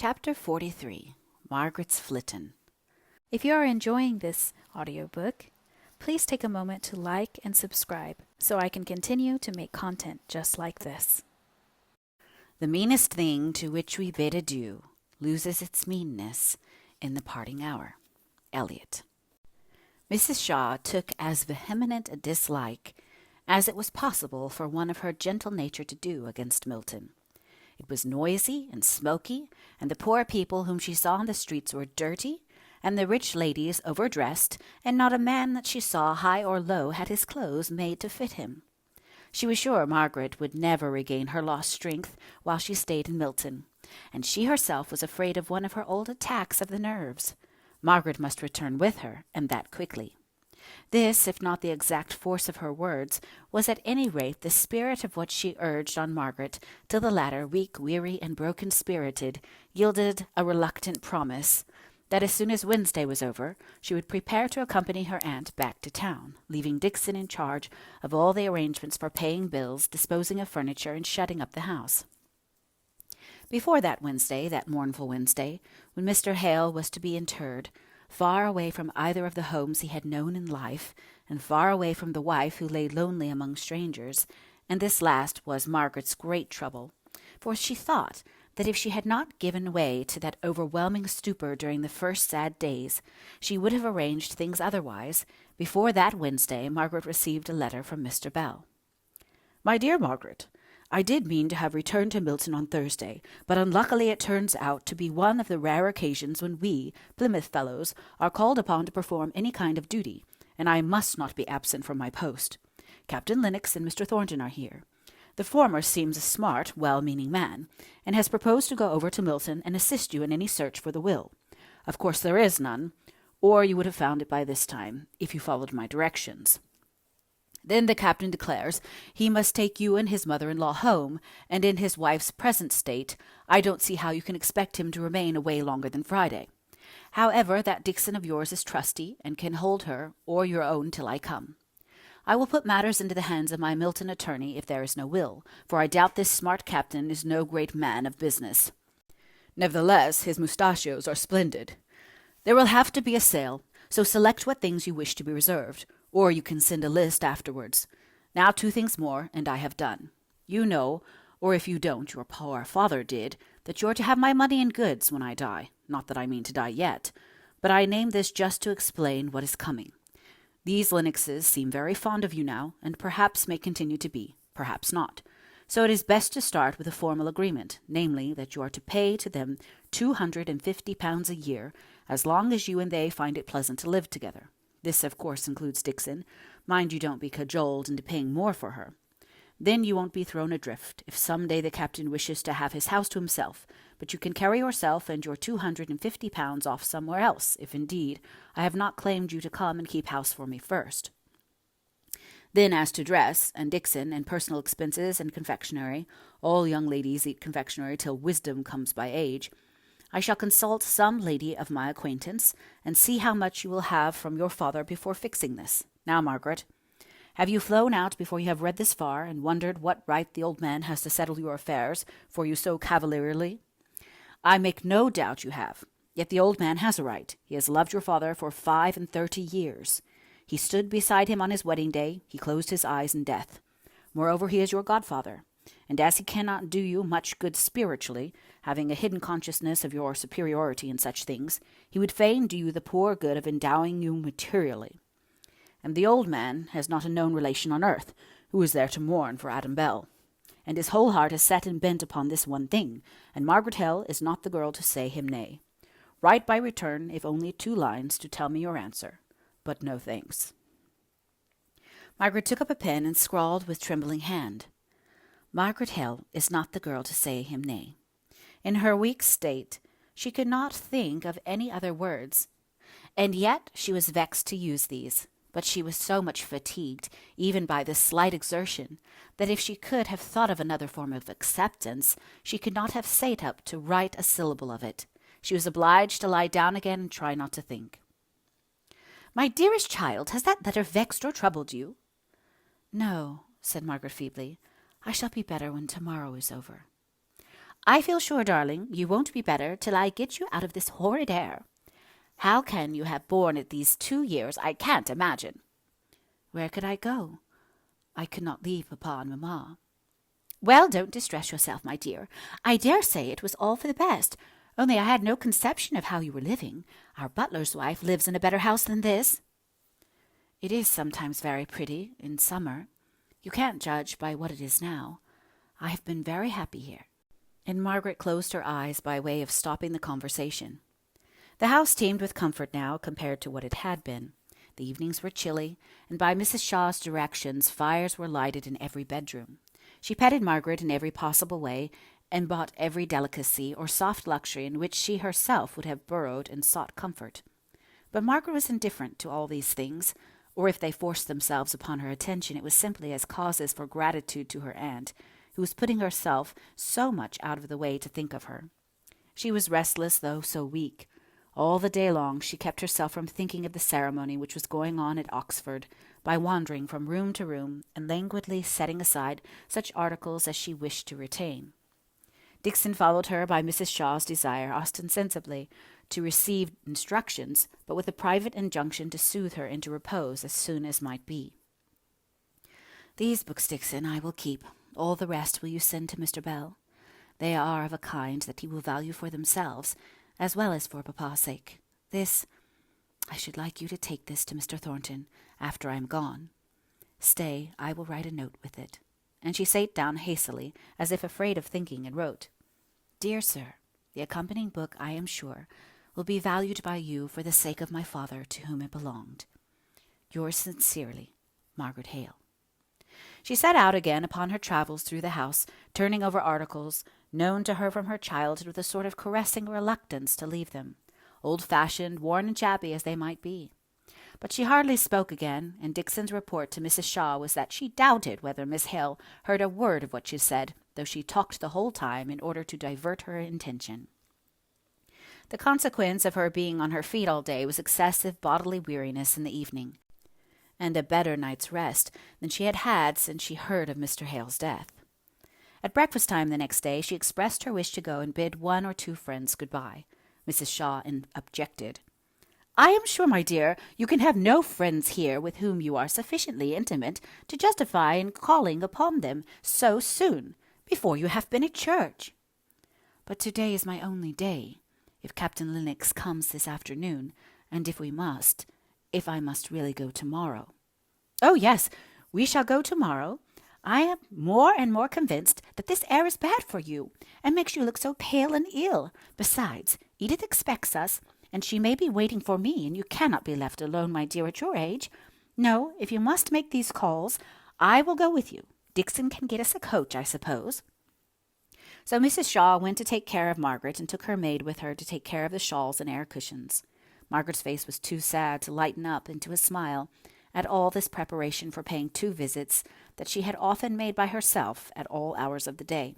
Chapter 43, Margaret's Flittin'. If you are enjoying this audiobook, please take a moment to like and subscribe so I can continue to make content just like this. The meanest thing to which we bid adieu loses its meanness in the parting hour. Eliot. Mrs. Shaw took as vehement a dislike as it was possible for one of her gentle nature to do against Milton. It was noisy and smoky, and the poor people whom she saw in the streets were dirty, and the rich ladies overdressed, and not a man that she saw, high or low, had his clothes made to fit him. She was sure Margaret would never regain her lost strength while she stayed in Milton, and she herself was afraid of one of her old attacks of the nerves. Margaret must return with her, and that quickly. This, if not the exact force of her words, was at any rate the spirit of what she urged on Margaret, till the latter, weak, weary, and broken-spirited, yielded a reluctant promise that as soon as Wednesday was over, she would prepare to accompany her aunt back to town, leaving Dixon in charge of all the arrangements for paying bills, disposing of furniture, and shutting up the house. Before that Wednesday, that mournful Wednesday, when Mr. Hale was to be interred, far away from either of the homes he had known in life, and far away from the wife who lay lonely among strangers, and this last was Margaret's great trouble, for she thought that if she had not given way to that overwhelming stupor during the first sad days, she would have arranged things otherwise. Before that Wednesday, Margaret received a letter from Mr. Bell. "My dear Margaret, I did mean to have returned to Milton on Thursday, but unluckily it turns out to be one of the rare occasions when we, Plymouth fellows, are called upon to perform any kind of duty, and I must not be absent from my post. Captain Lennox and Mr. Thornton are here. The former seems a smart, well-meaning man, and has proposed to go over to Milton and assist you in any search for the will. Of course there is none, or you would have found it by this time, if you followed my directions. Then the captain declares he must take you and his mother-in-law home, and in his wife's present state, I don't see how you can expect him to remain away longer than Friday. However, that Dixon of yours is trusty, and can hold her or your own till I come. I will put matters into the hands of my Milton attorney if there is no will, for I doubt this smart captain is no great man of business. Nevertheless, his mustachios are splendid. There will have to be a sale, so select what things you wish to be reserved, or you can send a list afterwards. Now 2 things more, and I have done. You know, or if you don't, your poor father did, that you're to have my money and goods when I die. Not that I mean to die yet, but I name this just to explain what is coming. These Lennoxes seem very fond of you now, and perhaps may continue to be, perhaps not. So it is best to start with a formal agreement, namely, that you are to pay to them £250 a year, as long as you and they find it pleasant to live together. This, of course, includes Dixon. Mind you don't be cajoled into paying more for her. Then you won't be thrown adrift if some day the captain wishes to have his house to himself, but you can carry yourself and your £250 off somewhere else, if indeed I have not claimed you to come and keep house for me first. Then as to dress, and Dixon, and personal expenses, and confectionery, all young ladies eat confectionery till wisdom comes by age, I shall consult some lady of my acquaintance, and see how much you will have from your father before fixing this. Now, Margaret, have you flown out before you have read this far, and wondered what right the old man has to settle your affairs for you so cavalierly? I make no doubt you have. Yet the old man has a right. He has loved your father for 35 years. He stood beside him on his wedding day. He closed his eyes in death. Moreover, he is your godfather, and as he cannot do you much good spiritually, having a hidden consciousness of your superiority in such things, he would fain do you the poor good of endowing you materially. And the old man has not a known relation on earth who is there to mourn for Adam Bell, and his whole heart is set and bent upon this one thing, and Margaret Hale is not the girl to say him nay. Write by return, if only 2 lines, to tell me your answer, but no thanks." Margaret took up a pen and scrawled with trembling hand, "Margaret Hale is not the girl to say him nay." In her weak state, she could not think of any other words, and yet she was vexed to use these. But she was so much fatigued, even by this slight exertion, that if she could have thought of another form of acceptance, she could not have sate up to write a syllable of it. She was obliged to lie down again and try not to think. "My dearest child, has that letter vexed or troubled you?" "No," said Margaret feebly. "I shall be better when tomorrow is over." I feel sure, darling, you won't be better till I get you out of this horrid air. How can you have borne it these 2 years, I can't imagine." "Where could I go? I could not leave papa and mamma." "Well, don't distress yourself, my dear. I dare say it was all for the best, only I had no conception of how you were living. Our butler's wife lives in a better house than this." "It is sometimes very pretty, in summer. You can't judge by what it is now. I have been very happy here." And Margaret closed her eyes by way of stopping the conversation. The house teemed with comfort now compared to what it had been. The evenings were chilly, and by Mrs. Shaw's directions fires were lighted in every bedroom. She petted Margaret in every possible way, and bought every delicacy or soft luxury in which she herself would have burrowed and sought comfort. But Margaret was indifferent to all these things, or if they forced themselves upon her attention, it was simply as causes for gratitude to her aunt, who was putting herself so much out of the way to think of her. She was restless, though so weak. All the day long she kept herself from thinking of the ceremony which was going on at Oxford, by wandering from room to room and languidly setting aside such articles as she wished to retain. Dixon followed her by Mrs. Shaw's desire, ostensibly to receive instructions, but with a private injunction to soothe her into repose as soon as might be. "These books, Dixon, I will keep. All the rest will you send to Mr. Bell? They are of a kind that he will value for themselves, as well as for papa's sake. I should like you to take this to Mr. Thornton after I am gone. Stay, I will write a note with it." And she sate down hastily, as if afraid of thinking, and wrote, "Dear Sir, the accompanying book, I am sure, will be valued by you for the sake of my father to whom it belonged. Yours sincerely, Margaret Hale." She set out again upon her travels through the house, turning over articles, known to her from her childhood, with a sort of caressing reluctance to leave them, old-fashioned, worn and shabby as they might be. But she hardly spoke again, and Dixon's report to Mrs. Shaw was that she doubted whether Miss Hale heard a word of what she said, though she talked the whole time in order to divert her intention. The consequence of her being on her feet all day was excessive bodily weariness in the evening, and a better night's rest than she had had since she heard of Mr. Hale's death. At breakfast time the next day she expressed her wish to go and bid 1 or 2 friends good-bye. Mrs. Shaw objected. "I am sure, my dear, you can have no friends here with whom you are sufficiently intimate to justify in calling upon them so soon, before you have been at church." "But to-day is my only day. If Captain Lennox comes this afternoon, and if I must really go tomorrow." "Oh, yes, we shall go tomorrow. I am more and more convinced that this air is bad for you, and makes you look so pale and ill. Besides, Edith expects us, and she may be waiting for me, and you cannot be left alone, my dear, at your age. No, if you must make these calls, I will go with you. Dixon can get us a coach, I suppose." So Mrs. Shaw went to take care of Margaret, and took her maid with her to take care of the shawls and air cushions. Margaret's face was too sad to lighten up into a smile at all this preparation for paying 2 visits that she had often made by herself at all hours of the day.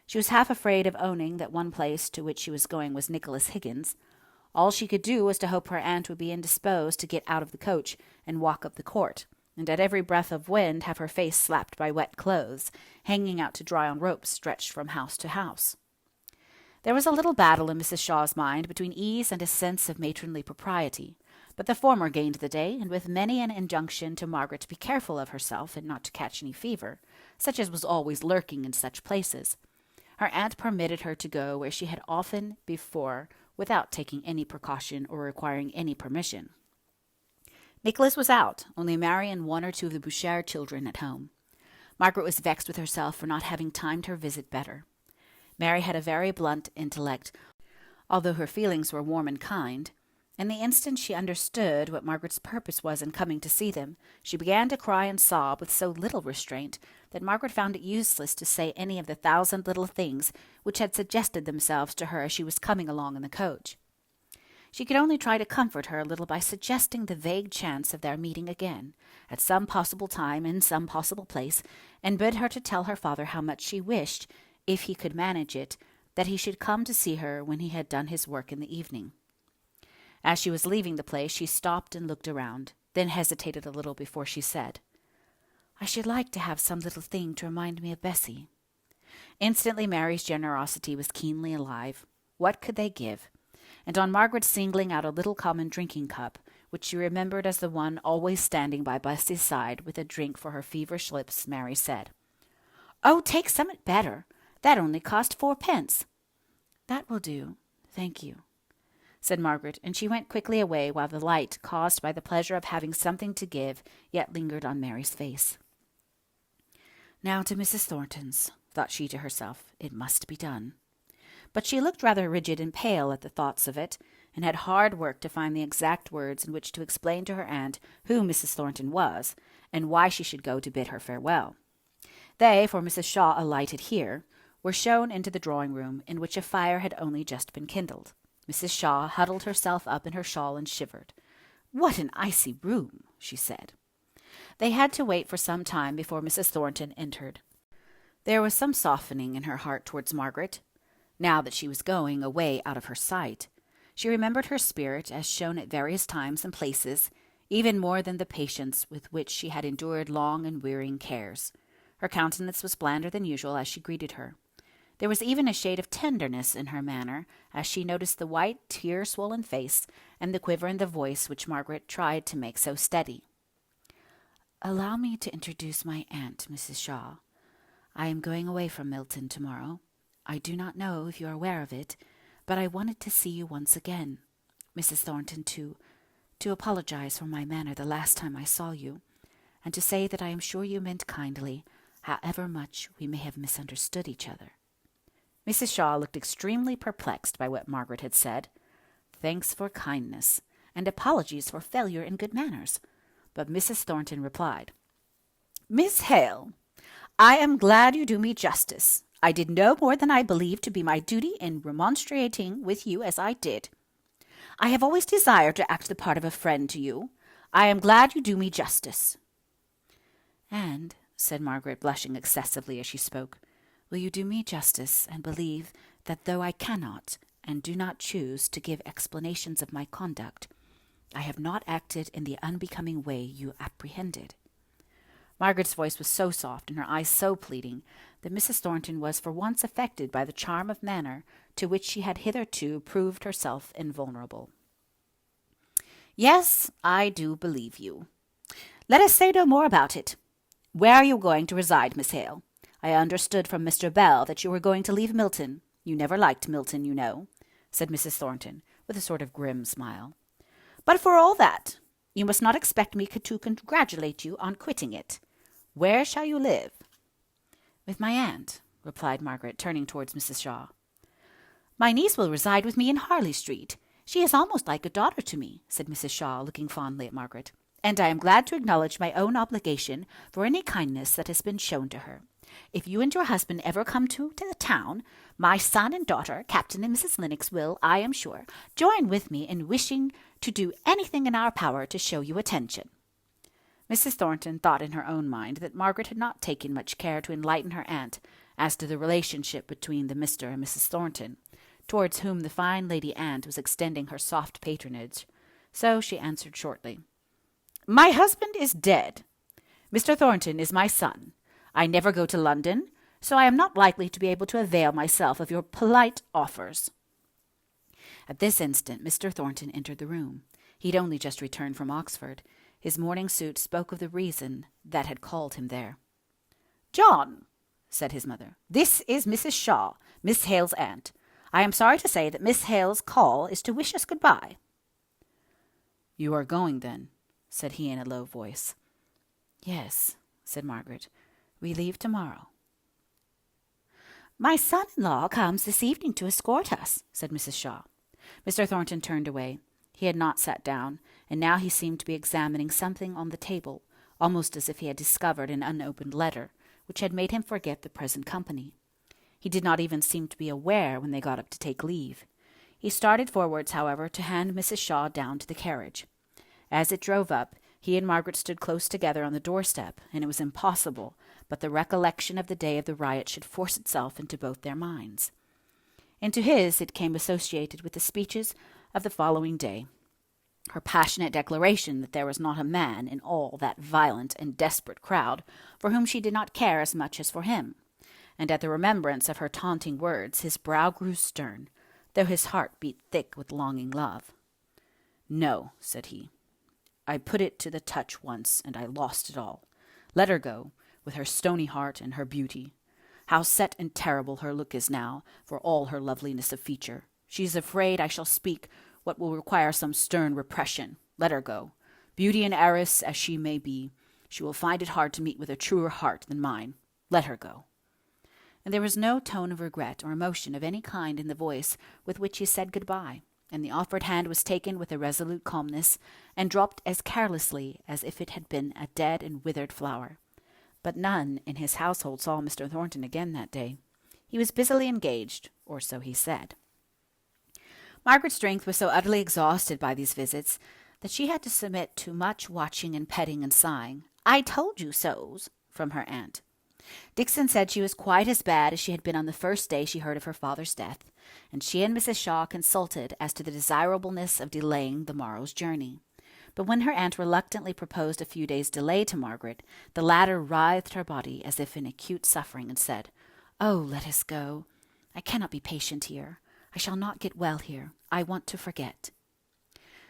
She was half afraid of owning that one place to which she was going was Nicholas Higgins. All she could do was to hope her aunt would be indisposed to get out of the coach and walk up the court, and at every breath of wind have her face slapped by wet clothes, hanging out to dry on ropes stretched from house to house. There was a little battle in Mrs. Shaw's mind between ease and a sense of matronly propriety, but the former gained the day, and with many an injunction to Margaret to be careful of herself and not to catch any fever, such as was always lurking in such places, her aunt permitted her to go where she had often before without taking any precaution or requiring any permission. Nicholas was out, only Mary and 1 or 2 of the Bouchard children at home. Margaret was vexed with herself for not having timed her visit better. Mary had a very blunt intellect, although her feelings were warm and kind, and the instant she understood what Margaret's purpose was in coming to see them, she began to cry and sob with so little restraint that Margaret found it useless to say any of the 1,000 little things which had suggested themselves to her as she was coming along in the coach. She could only try to comfort her a little by suggesting the vague chance of their meeting again, at some possible time in some possible place, and bid her to tell her father how much she wished, if he could manage it, that he should come to see her when he had done his work in the evening. As she was leaving the place, she stopped and looked around, then hesitated a little before she said, "I should like to have some little thing to remind me of Bessie." Instantly Mary's generosity was keenly alive. What could they give? And on Margaret singling out a little common drinking cup, which she remembered as the one always standing by Bessie's side with a drink for her feverish lips, Mary said, "Oh, take somewhat better. That only cost 4 pence." "That will do, thank you," said Margaret, and she went quickly away while the light caused by the pleasure of having something to give yet lingered on Mary's face. Now to Mrs. Thornton's, thought she to herself. It must be done. But she looked rather rigid and pale at the thoughts of it, and had hard work to find the exact words in which to explain to her aunt who Mrs. Thornton was, and why she should go to bid her farewell. They, for Mrs. Shaw alighted here, were shown into the drawing-room, in which a fire had only just been kindled. Mrs. Shaw huddled herself up in her shawl and shivered. "What an icy room," she said. They had to wait for some time before Mrs. Thornton entered. There was some softening in her heart towards Margaret. Now that she was going away out of her sight, she remembered her spirit as shown at various times and places, even more than the patience with which she had endured long and wearying cares. Her countenance was blander than usual as she greeted her. There was even a shade of tenderness in her manner as she noticed the white, tear-swollen face and the quiver in the voice which Margaret tried to make so steady. "Allow me to introduce my aunt, Mrs. Shaw. I am going away from Milton tomorrow. I do not know if you are aware of it, but I wanted to see you once again, Mrs. Thornton, to apologize for my manner the last time I saw you, and to say that I am sure you meant kindly, however much we may have misunderstood each other." Mrs. Shaw looked extremely perplexed by what Margaret had said. Thanks for kindness, and apologies for failure in good manners. But Mrs. Thornton replied, "Miss Hale, I am glad you do me justice. I did no more than I believed to be my duty in remonstrating with you as I did. I have always desired to act the part of a friend to you. I am glad you do me justice." "And," said Margaret, blushing excessively as she spoke, "will you do me justice and believe that though I cannot and do not choose to give explanations of my conduct, I have not acted in the unbecoming way you apprehended?" Margaret's voice was so soft and her eyes so pleading that Mrs. Thornton was for once affected by the charm of manner to which she had hitherto proved herself invulnerable. "Yes, I do believe you. Let us say no more about it. Where are you going to reside, Miss Hale? I understood from Mr. Bell that you were going to leave Milton. You never liked Milton, you know," said Mrs. Thornton, with a sort of grim smile. "But for all that, you must not expect me to congratulate you on quitting it. Where shall you live?" "With my aunt," replied Margaret, turning towards Mrs. Shaw. "My niece will reside with me in Harley Street. She is almost like a daughter to me," said Mrs. Shaw, looking fondly at Margaret, "and I am glad to acknowledge my own obligation for any kindness that has been shown to her. If you and your husband ever come to the town, my son and daughter, Captain and Mrs. Lennox, will, I am sure, join with me in wishing to do anything in our power to show you attention." Mrs. Thornton thought in her own mind that Margaret had not taken much care to enlighten her aunt as to the relationship between the Mr. and Mrs. Thornton, towards whom the fine lady aunt was extending her soft patronage, so she answered shortly, "My husband is dead. Mr. Thornton is my son. I never go to London, so I am not likely to be able to avail myself of your polite offers." At this instant Mr. Thornton entered the room. He had only just returned from Oxford. His morning suit spoke of the reason that had called him there. "John," said his mother, "this is Mrs. Shaw, Miss Hale's aunt. I am sorry to say that Miss Hale's call is to wish us good-bye." "You are going, then?" said he in a low voice. "Yes," said Margaret. "We leave tomorrow." "My son-in-law comes this evening to escort us," said Mrs. Shaw. Mr. Thornton turned away. He had not sat down, and now he seemed to be examining something on the table, almost as if he had discovered an unopened letter, which had made him forget the present company. He did not even seem to be aware when they got up to take leave. He started forwards, however, to hand Mrs. Shaw down to the carriage. As it drove up, he and Margaret stood close together on the doorstep, and it was impossible but the recollection of the day of the riot should force itself into both their minds. Into his it came associated with the speeches of the following day, her passionate declaration that there was not a man in all that violent and desperate crowd for whom she did not care as much as for him, and at the remembrance of her taunting words his brow grew stern, though his heart beat thick with longing love. "No," said he. "I put it to the touch once, and I lost it all. Let her go, with her stony heart and her beauty. How set and terrible her look is now, for all her loveliness of feature. She is afraid I shall speak what will require some stern repression. Let her go. Beauty and heiress as she may be, she will find it hard to meet with a truer heart than mine. Let her go." And there was no tone of regret or emotion of any kind in the voice with which he said good-bye, and the offered hand was taken with a resolute calmness, and dropped as carelessly as if it had been a dead and withered flower. But none in his household saw Mr. Thornton again that day. He was busily engaged, or so he said. Margaret's strength was so utterly exhausted by these visits that she had to submit to much watching and petting and sighing, "I told you so's," from her aunt. Dixon said she was quite as bad as she had been on the first day she heard of her father's death, and she and Mrs. Shaw consulted as to the desirableness of delaying the morrow's journey. But when her aunt reluctantly proposed a few days' delay to Margaret, the latter writhed her body as if in acute suffering, and said, "Oh, let us go. I cannot be patient here. I shall not get well here. I want to forget."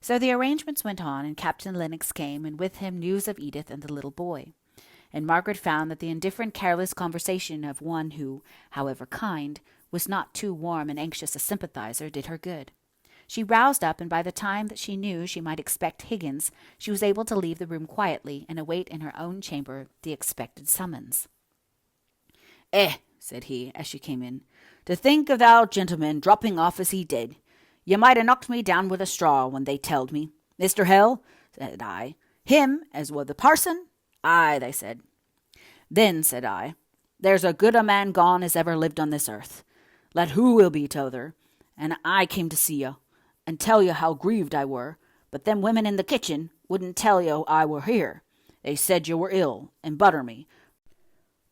So the arrangements went on, and Captain Lennox came, and with him news of Edith and the little boy. And Margaret found that the indifferent, careless conversation of one who, however kind, was not too warm and anxious a sympathizer did her good. She roused up, and by the time that she knew she might expect Higgins, she was able to leave the room quietly and await in her own chamber the expected summons. Said he, as she came in, "to think of thou gentleman dropping off as he did. Ye might have knocked me down with a straw when they telled me. Mr. Hale, said I, him as was the parson? Aye, they said. Then, said I, there's a good a man gone as ever lived on this earth. Let who will be t'other. And I came to see you, and tell you how grieved I were, but them women in the kitchen wouldn't tell you I were here. They said you were ill, and butter me.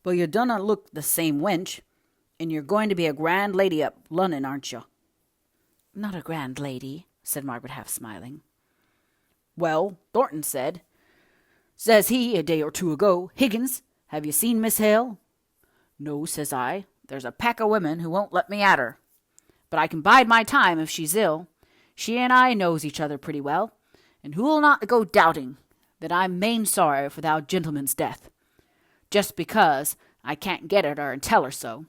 But you dunna look the same wench, and you're going to be a grand lady up Lunnon, aren't you?" "Not a grand lady," said Margaret, half smiling. "Well, Thornton says he a day or two ago, 'Higgins, have you seen Miss Hale?' 'No,' says I. 'There's a pack of women who won't let me at her. But I can bide my time if she's ill. She and I knows each other pretty well, and who'll not go doubting that I'm main sorry for thou gentleman's death, just because I can't get at her and tell her so.'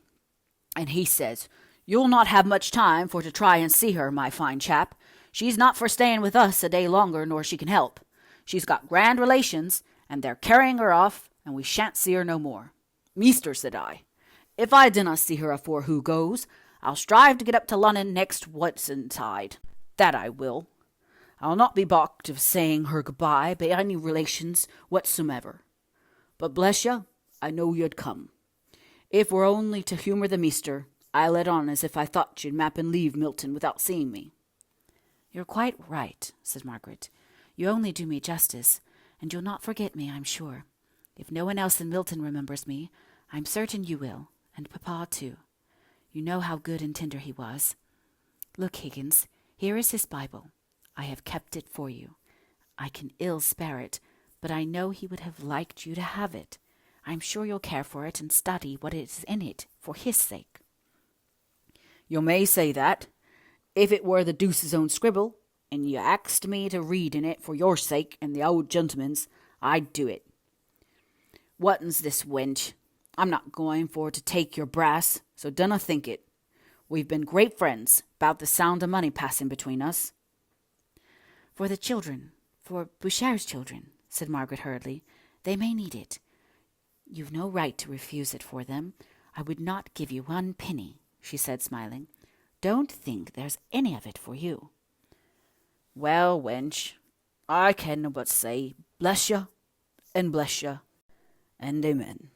And he says, 'You'll not have much time for to try and see her, my fine chap. She's not for staying with us a day longer nor she can help. She's got grand relations, and they're carrying her off, and we shan't see her no more.' 'Meester,' said I, 'if I dinna see her afore who goes, I'll strive to get up to Lunnon next Whitsuntide. That I will. I'll not be balked of saying her goodbye by any relations whatsomever. But bless you, I know you'd come. If we're only to humour the meester, I let on as if I thought you'd mappen leave Milton without seeing me.' "You're quite right," said Margaret. "You only do me justice, and you'll not forget me, I'm sure. If no one else in Milton remembers me, I'm certain you will, and Papa too. You know how good and tender he was. Look, Higgins, here is his Bible. I have kept it for you. I can ill spare it, but I know he would have liked you to have it. I'm sure you'll care for it and study what is in it for his sake." "You may say that. If it were the deuce's own scribble, and you axed me to read in it for your sake and the old gentleman's, I'd do it. What's this, wench? I'm not going for to take your brass, so dunna think it. We've been great friends, 'bout the sound of money passing between us." "For the children, for Bouchard's children," said Margaret hurriedly. "They may need it. You've no right to refuse it for them. I would not give you 1 penny, she said, smiling. Don't think there's any of it for you." "Well, wench, I canna but say, bless you, and amen."